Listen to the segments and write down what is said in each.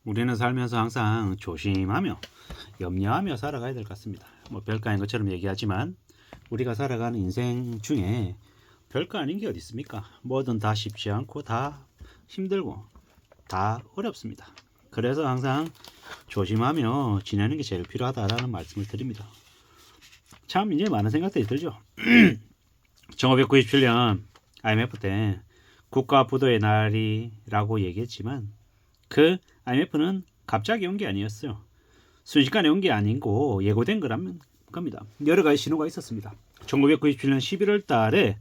우리는 살면서 항상 조심하며 염려하며 살아가야 될 것 같습니다. 뭐 별거 아닌 것처럼 얘기하지만 우리가 살아가는 인생 중에 별거 아닌 게 어디 있습니까? 뭐든 다 쉽지 않고 다 힘들고 다 어렵습니다. 그래서 항상 조심하며 지내는 게 제일 필요하다라는 말씀을 드립니다. 참 이제 많은 생각들이 들죠. 1997년 IMF 때 국가 부도의 날이라고 얘기했지만 그 IMF는 갑자기 온 게 아니었어요. 순식간에 온 게 아니고 예고된 겁니다. 여러 가지 신호가 있었습니다. 1997년 11월 달에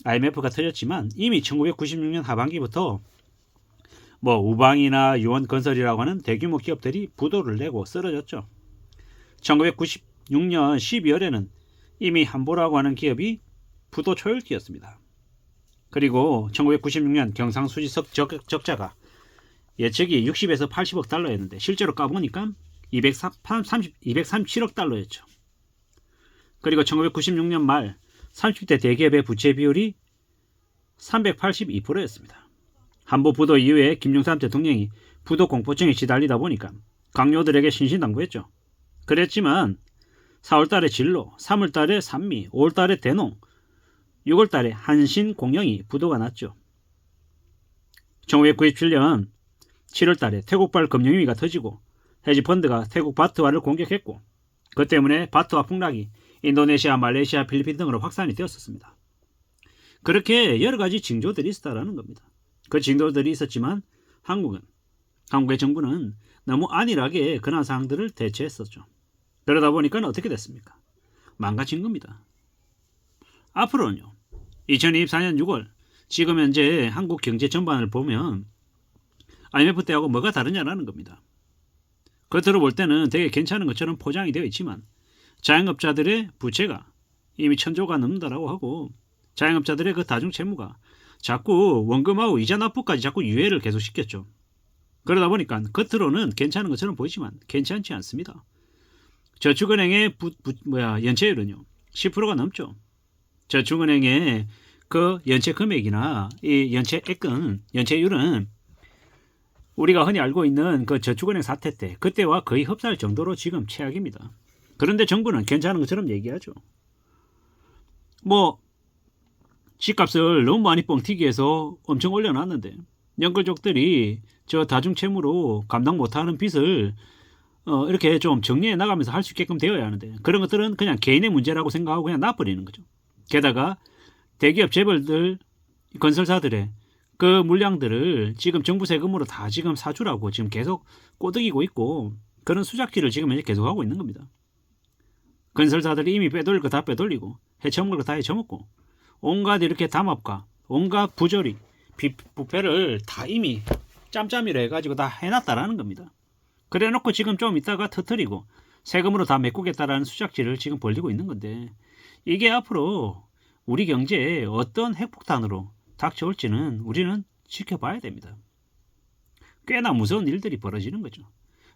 IMF가 터졌지만 이미 1996년 하반기부터 뭐 우방이나 유원건설이라고 하는 대규모 기업들이 부도를 내고 쓰러졌죠. 1996년 12월에는 이미 한보라고 하는 기업이 부도 초읽기였습니다. 그리고 1996년 경상수지석 적자가 예측이 60에서 80억 달러였는데 실제로 까보니까 237억 달러였죠. 그리고 1996년 말 30대 대기업의 부채 비율이 382%였습니다. 한보 부도 이후에 김영삼 대통령이 부도 공포증에 시달리다 보니까 강요들에게 신신당부했죠. 그랬지만 4월달에 진로, 3월달에 산미, 5월달에 대농, 6월달에 한신공영이 부도가 났죠. 1997년 7월달에 태국발 금융위기가 터지고 헤지펀드가 태국 바트화를 공격했고 그 때문에 바트화 폭락이 인도네시아, 말레이시아, 필리핀 등으로 확산이 되었습니다. 그렇게 여러 가지 징조들이 있었다는 겁니다. 그 징조들이 있었지만 한국의 정부는 너무 안일하게 그런 사항들을 대처했었죠. 그러다 보니까 어떻게 됐습니까? 망가진 겁니다. 앞으로는요. 2024년 6월 지금 현재 한국 경제 전반을 보면 IMF 때하고 뭐가 다르냐라는 겁니다. 겉으로 볼 때는 되게 괜찮은 것처럼 포장이 되어 있지만 자영업자들의 부채가 이미 1000조가 넘는다라고 하고 자영업자들의 그 다중채무가 자꾸 원금하고 이자 납부까지 자꾸 유예를 계속시켰죠. 그러다 보니까 겉으로는 괜찮은 것처럼 보이지만 괜찮지 않습니다. 저축은행의 연체율은요 10%가 넘죠. 저축은행의 그 연체 금액이나 이 연체율은 우리가 흔히 알고 있는 그 저축은행 사태 때 그때와 거의 흡사할 정도로 지금 최악입니다. 그런데 정부는 괜찮은 것처럼 얘기하죠. 뭐 집값을 너무 많이 뻥튀기 해서 엄청 올려놨는데 연끌족들이 저 다중채무로 감당 못하는 빚을 이렇게 좀 정리해 나가면서 할 수 있게끔 되어야 하는데 그런 것들은 그냥 개인의 문제라고 생각하고 그냥 놔버리는 거죠. 게다가 대기업 재벌들, 건설사들의 그 물량들을 지금 정부 세금으로 다 지금 사주라고 지금 계속 꼬드기고 있고 그런 수작질을 지금 이제 계속하고 있는 겁니다. 건설사들이 이미 빼돌릴 거 다 빼돌리고 해쳐먹을 거 다 해쳐먹고 온갖 이렇게 담합과 온갖 부조리, 부패를 다 이미 짬짬이로 해가지고 다 해놨다라는 겁니다. 그래 놓고 지금 좀 이따가 터뜨리고 세금으로 다 메꾸겠다라는 수작질을 지금 벌리고 있는 건데 이게 앞으로 우리 경제에 어떤 핵폭탄으로 닥쳐올지는 우리는 지켜봐야 됩니다. 꽤나 무서운 일들이 벌어지는 거죠.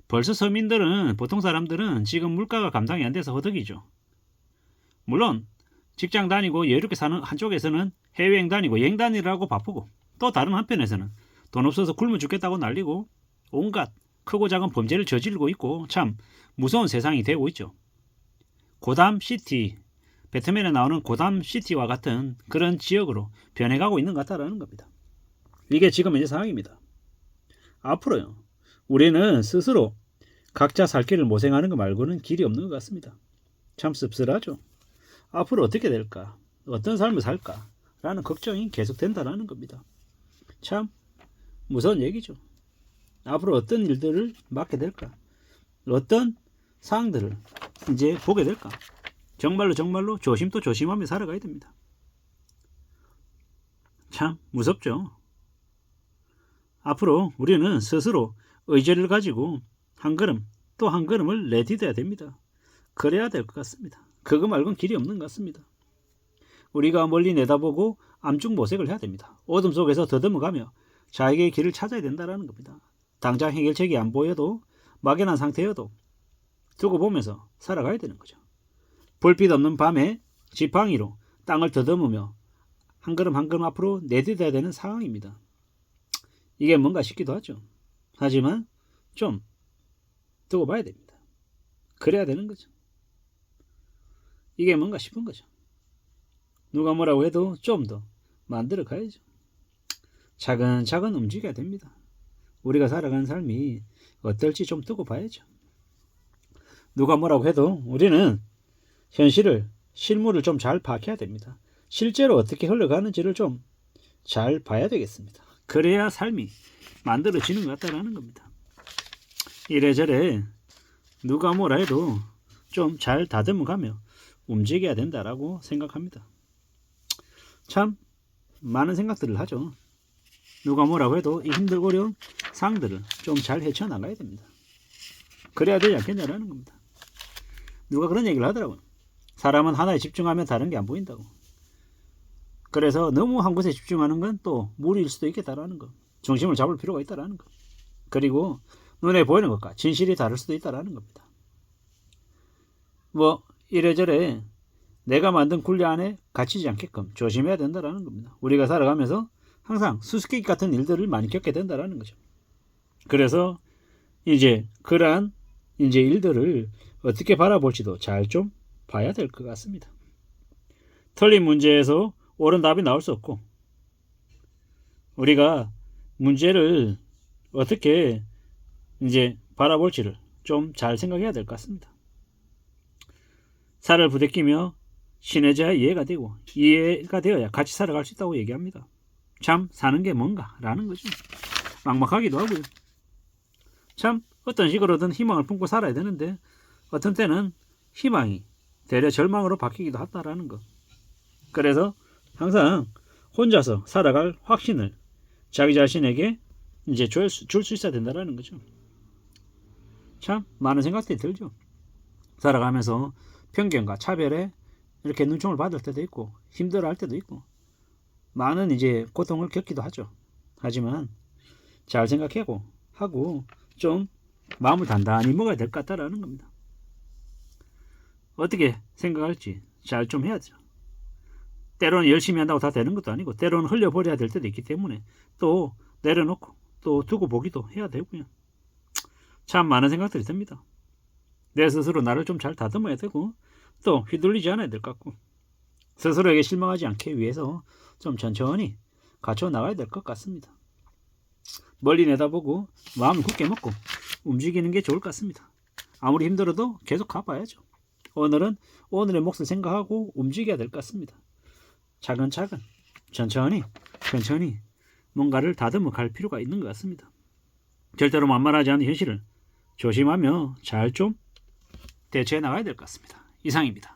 벌써 서민들은 보통 사람들은 지금 물가가 감당이 안 돼서 허덕이죠. 물론 직장 다니고 여유롭게 사는 한쪽에서는 해외여행 다니고 여행 다니라고 바쁘고 또 다른 한편에서는 돈 없어서 굶어 죽겠다고 난리고 온갖 크고 작은 범죄를 저지르고 있고 참 무서운 세상이 되고 있죠. 고담시티, 배트맨에 나오는 고담시티와 같은 그런 지역으로 변해가고 있는 것 같다는 겁니다. 이게 지금 현재 상황입니다. 앞으로요. 우리는 스스로 각자 살 길을 모생하는 것 말고는 길이 없는 것 같습니다. 참 씁쓸하죠. 앞으로 어떻게 될까? 어떤 삶을 살까? 라는 걱정이 계속된다는 겁니다. 참 무서운 얘기죠. 앞으로 어떤 일들을 맡게 될까? 어떤 상황들을 이제 보게 될까? 정말로 조심도 조심하며 살아가야 됩니다. 참 무섭죠. 앞으로 우리는 스스로 의지를 가지고 한 걸음 또 한 걸음을 내디뎌야 됩니다. 그래야 될 것 같습니다. 그거 말고는 길이 없는 것 같습니다. 우리가 멀리 내다보고 암중모색을 해야 됩니다. 어둠 속에서 더듬어가며 자에게 길을 찾아야 된다는 겁니다. 당장 해결책이 안 보여도 막연한 상태여도 두고 보면서 살아가야 되는 거죠. 불빛 없는 밤에 지팡이로 땅을 더듬으며 한 걸음 한 걸음 앞으로 내디뎌야 되는 상황입니다. 이게 뭔가 싶기도 하죠. 하지만 좀 두고 봐야 됩니다. 그래야 되는 거죠. 이게 뭔가 싶은 거죠. 누가 뭐라고 해도 좀 더 만들어 가야죠. 차근차근 움직여야 됩니다. 우리가 살아가는 삶이 어떨지 좀 두고 봐야죠. 누가 뭐라고 해도 우리는 현실을, 실물을 좀 잘 파악해야 됩니다. 실제로 어떻게 흘러가는지를 좀 잘 봐야 되겠습니다. 그래야 삶이 만들어지는 것 같다라는 겁니다. 이래저래 누가 뭐라 해도 좀 잘 다듬어가며 움직여야 된다라고 생각합니다. 참 많은 생각들을 하죠. 누가 뭐라고 해도 이 힘들고 어려운 상황들을 좀 잘 헤쳐나가야 됩니다. 그래야 되지 않겠냐라는 겁니다. 누가 그런 얘기를 하더라고요. 사람은 하나에 집중하면 다른 게 안 보인다고. 그래서 너무 한 곳에 집중하는 건 또 무리일 수도 있겠다라는 거. 중심을 잡을 필요가 있다라는 거. 그리고 눈에 보이는 것과 진실이 다를 수도 있다라는 겁니다. 뭐 이래저래 내가 만든 굴레 안에 갇히지 않게끔 조심해야 된다라는 겁니다. 우리가 살아가면서 항상 수수께끼 같은 일들을 많이 겪게 된다라는 거죠. 그래서 이제 그러한 이제 일들을 어떻게 바라볼지도 잘 좀 봐야 될 것 같습니다. 틀린 문제에서 옳은 답이 나올 수 없고, 우리가 문제를 어떻게 이제 바라볼지를 좀 잘 생각해야 될 것 같습니다. 살을 부대끼며 신해져야 이해가 되고, 이해가 되어야 같이 살아갈 수 있다고 얘기합니다. 참 사는 게 뭔가라는 거죠. 막막하기도 하고요. 참 어떤 식으로든 희망을 품고 살아야 되는데 어떤 때는 희망이 되려 절망으로 바뀌기도 한다라는 것. 그래서 항상 혼자서 살아갈 확신을 자기 자신에게 이제 줄 수 있어야 된다라는 거죠. 참 많은 생각들이 들죠. 살아가면서 편견과 차별에 이렇게 눈총을 받을 때도 있고 힘들어할 때도 있고 많은 이제 고통을 겪기도 하죠. 하지만 잘 생각하고 좀 마음을 단단히 먹어야 될 것 같다라는 겁니다. 어떻게 생각할지 잘 좀 해야죠. 때로는 열심히 한다고 다 되는 것도 아니고 때로는 흘려버려야 될 때도 있기 때문에 또 내려놓고 또 두고 보기도 해야 되고요. 참 많은 생각들이 듭니다. 내 스스로 나를 좀 잘 다듬어야 되고 또 휘둘리지 않아야 될 것 같고 스스로에게 실망하지 않기 위해서 좀 천천히 갖춰 나가야 될 것 같습니다. 멀리 내다보고 마음을 굳게 먹고 움직이는 게 좋을 것 같습니다. 아무리 힘들어도 계속 가봐야죠. 오늘은 오늘의 몫을 생각하고 움직여야 될 것 같습니다. 차근차근 천천히 뭔가를 다듬어 갈 필요가 있는 것 같습니다. 절대로 만만하지 않은 현실을 조심하며 잘 좀 대처해 나가야 될 것 같습니다. 이상입니다.